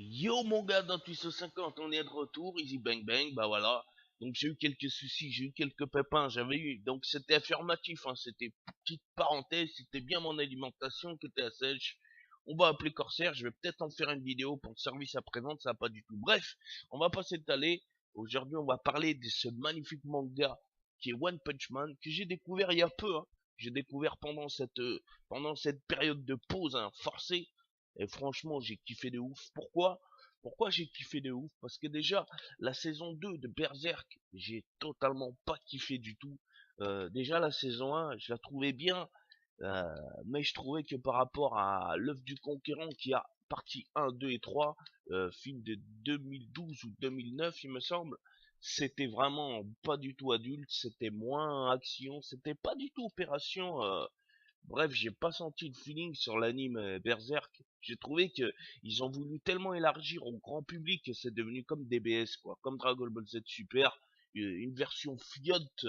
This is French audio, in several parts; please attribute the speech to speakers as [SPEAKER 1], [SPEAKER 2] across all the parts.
[SPEAKER 1] Yo mon gars dans Twisto 50, on est de retour, Easy Bang Bang, bah voilà. Donc j'ai eu quelques soucis, j'ai eu quelques pépins, j'avais eu. Donc c'était affirmatif, hein, c'était petite parenthèse, c'était bien mon alimentation qui était à sèche. On va appeler Corsair, je vais peut-être en faire une vidéo pour le service après-vente, ça va pas du tout. Bref, on va pas s'étaler. Aujourd'hui on va parler de ce magnifique manga qui est One Punch Man, que j'ai découvert il y a peu, hein. J'ai découvert pendant cette période de pause hein, forcée. Et franchement, j'ai kiffé de ouf. Pourquoi j'ai kiffé de ouf? Parce que déjà, la saison 2 de Berserk, j'ai totalement pas kiffé du tout. Déjà, la saison 1, je la trouvais bien, euh, mais je trouvais que par rapport à l'œuvre du Conquérant qui a partie 1, 2 et 3, film de 2012 ou 2009, il me semble, c'était vraiment pas du tout adulte, c'était moins action, c'était pas du tout opération. Bref, j'ai pas senti le feeling sur l'anime Berserk. J'ai trouvé que ils ont voulu tellement élargir au grand public que c'est devenu comme DBS quoi, comme Dragon Ball Z Super, une version fiotte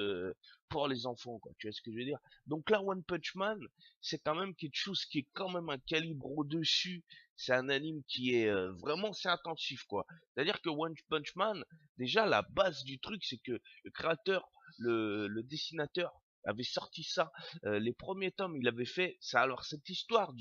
[SPEAKER 1] pour les enfants quoi. Tu vois ce que je veux dire? Donc là, One Punch Man, c'est quand même quelque chose qui est quand même un calibre au-dessus. C'est un anime qui est vraiment c'est intensif quoi. C'est-à-dire que One Punch Man, déjà la base du truc, c'est que le créateur, le dessinateur avait sorti ça les premiers tomes, il avait fait ça. Alors cette histoire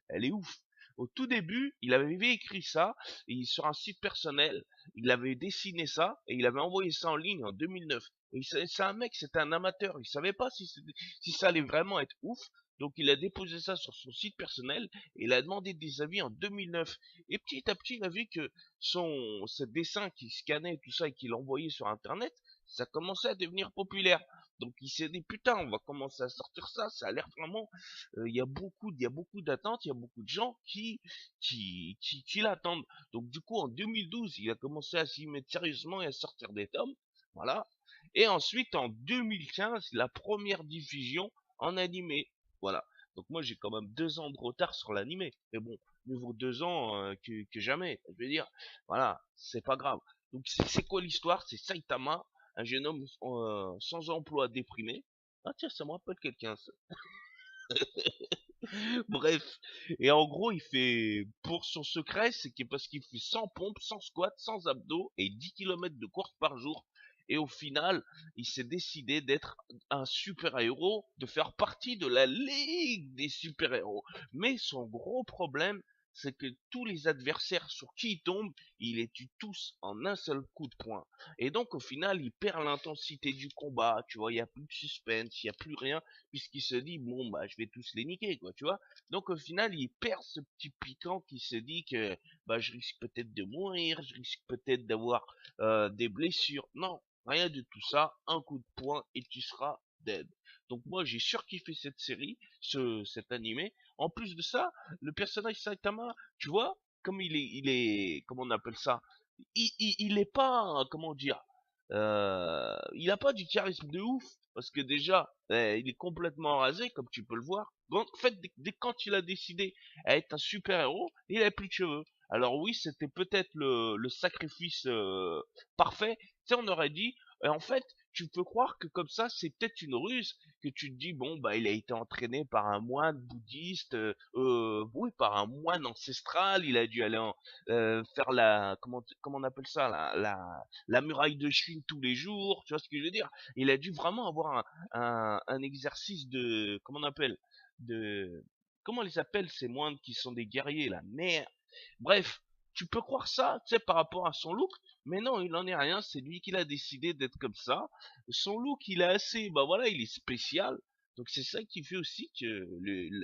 [SPEAKER 1] elle est ouf. Au tout début, il avait écrit ça et sur un site personnel, il avait dessiné ça et il avait envoyé ça en ligne en 2009. Et c'est un mec, c'était un amateur, il savait pas si ça allait vraiment être ouf. Donc il a déposé ça sur son site personnel et il a demandé des avis en 2009. Et petit à petit, il a vu que ce dessin qu'il scannait tout ça et qu'il envoyait sur Internet, ça commençait à devenir populaire. Donc il s'est dit putain, on va commencer à sortir ça, ça a l'air vraiment il y a beaucoup d'attentes, il y a beaucoup de gens qui l'attendent. Donc du coup en 2012, il a commencé à s'y mettre sérieusement et à sortir des tomes, voilà. Et ensuite en 2015, la première diffusion en animé, voilà. Donc moi j'ai quand même 2 ans de retard sur l'animé, mais bon, mieux vaut 2 ans que jamais. Je veux dire, voilà, c'est pas grave. Donc c'est quoi l'histoire? C'est Saitama, un jeune homme sans emploi déprimé. Ah tiens, ça me rappelle quelqu'un ça. Bref, et en gros, il fait pour son secret, c'est que parce qu'il fait 100 pompes, 100 squats, 100 abdos et 10 kilomètres de course par jour. Et au final, il s'est décidé d'être un super-héros, de faire partie de la Ligue des super-héros. Mais son gros problème, c'est que tous les adversaires sur qui il tombe, il les tue tous en un seul coup de poing. Et donc au final, il perd l'intensité du combat, tu vois, il n'y a plus de suspense, il n'y a plus rien puisqu'il se dit bon bah je vais tous les niquer quoi, tu vois. Donc au final il perd ce petit piquant qui se dit que bah je risque peut-être de mourir, je risque peut-être d'avoir des blessures. Non, rien de tout ça, un coup de poing et tu seras dead. Donc moi j'ai surkiffé cette série, cet animé. En plus de ça, le personnage Saitama, tu vois, comme comment on appelle ça, il est pas, comment dire, il a pas du charisme de ouf, parce que déjà, il est complètement rasé, comme tu peux le voir. En fait, dès quand il a décidé à être un super-héros, il avait plus de cheveux. Alors oui, c'était peut-être le sacrifice parfait. Tu sais, on aurait dit, en fait, tu peux croire que comme ça, c'est peut-être une ruse, que tu te dis, bon, bah, il a été entraîné par un moine bouddhiste, oui, par un moine ancestral, il a dû aller faire comment on appelle ça, la muraille de Chine tous les jours, tu vois ce que je veux dire? Il a dû vraiment avoir un exercice de, comment on appelle, de, comment on les appelle ces moines qui sont des guerriers là, merde. Bref, tu peux croire ça, tu sais, par rapport à son look, mais non, il en est rien, c'est lui qui l'a décidé d'être comme ça. Son look, il est assez, bah voilà, il est spécial. Donc c'est ça qui fait aussi que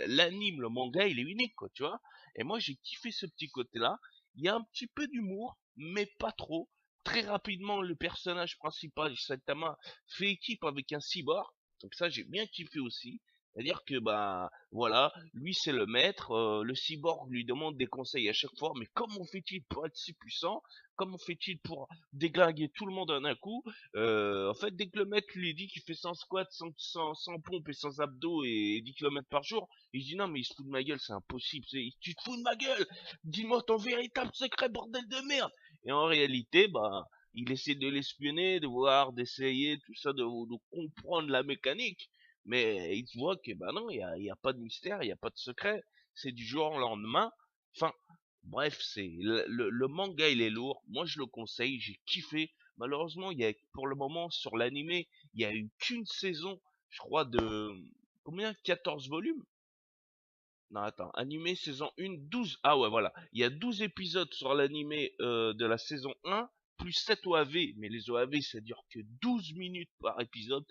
[SPEAKER 1] l'anime, le manga, il est unique, quoi, tu vois. Et moi, j'ai kiffé ce petit côté-là. Il y a un petit peu d'humour, mais pas trop. Très rapidement, le personnage principal, Saitama, fait équipe avec un cyborg. Donc ça, j'ai bien kiffé aussi. C'est-à-dire que bah voilà, lui c'est le maître, le cyborg lui demande des conseils à chaque fois, mais comment fait-il pour être si puissant? Comment fait-il pour déglinguer tout le monde en un coup? En fait, dès que le maître lui dit qu'il fait 100 squats, 100 pompes et 100 abdos et 10 kilomètres par jour, il dit non mais il se fout de ma gueule, c'est impossible, tu te fous de ma gueule! Dis-moi ton véritable secret, bordel de merde! Et en réalité, bah, il essaie de l'espionner, de voir, d'essayer, tout ça, de comprendre la mécanique. Mais il voit que, bah non, il y a pas de mystère, il y a pas de secret. C'est du jour au lendemain. Enfin, Bref, c'est le manga il est lourd. Moi je le conseille, j'ai kiffé. Malheureusement, il y a pour le moment sur l'animé, il y a eu qu'une saison, je crois de combien 14 volumes? Non, attends, animé saison 1, 12. Ah ouais, voilà. Il y a 12 épisodes sur l'animé de la saison 1, plus 7 OAV. Mais les OAV, ça dure que 12 minutes par épisode.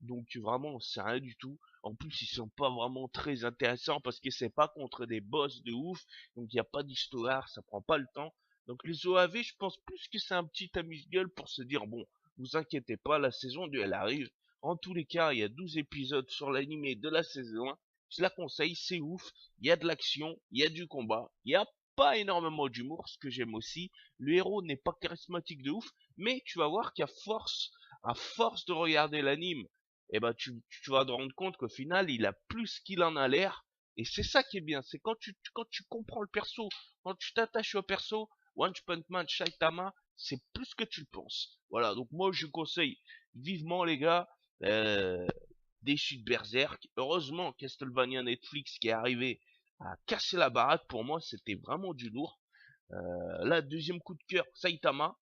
[SPEAKER 1] Donc vraiment, c'est rien du tout. En plus, ils sont pas vraiment très intéressants parce que c'est pas contre des boss de ouf. Donc il n'y a pas d'histoire, ça prend pas le temps. Donc les OAV, je pense plus que c'est un petit amuse-gueule pour se dire, bon, vous inquiétez pas, la saison 2, elle arrive. En tous les cas, il y a 12 épisodes sur l'animé de la saison 1. Je la conseille, c'est ouf. Il y a de l'action, il y a du combat, il y a pas énormément d'humour, ce que j'aime aussi. Le héros n'est pas charismatique de ouf, mais tu vas voir à force de regarder l'anime, eh ben tu vas te rendre compte qu'au final, il a plus qu'il en a l'air. Et c'est ça qui est bien, c'est quand tu comprends le perso, quand tu t'attaches au perso, One Punch Man, Saitama, c'est plus que tu le penses. Voilà, donc moi je conseille vivement les gars, euh, déçu de Berserk. Heureusement, Castlevania Netflix qui est arrivé à casser la baraque. Pour moi, c'était vraiment du lourd. Là, deuxième coup de cœur, Saitama.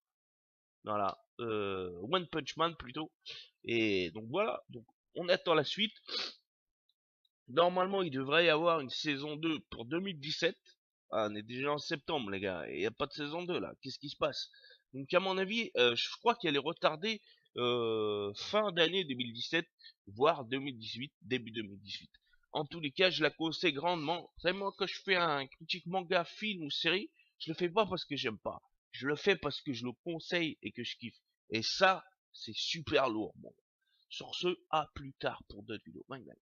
[SPEAKER 1] Voilà. One Punch Man plutôt. Et donc voilà. Donc on attend la suite. Normalement, il devrait y avoir une saison 2 pour 2017. Ah, on est déjà en septembre, les gars. Il n'y a pas de saison 2 là. Qu'est-ce qui se passe? Donc, à mon avis, je crois qu'elle est retardée fin d'année 2017, voire 2018, début 2018. En tous les cas, je la conseille grandement. Vous savez, moi, quand je fais un critique manga, film ou série, je le fais pas parce que j'aime pas. Je le fais parce que je le conseille et que je kiffe. Et ça, c'est super lourd. Bon. Sur ce, à plus tard pour d'autres vidéos. Bye bye.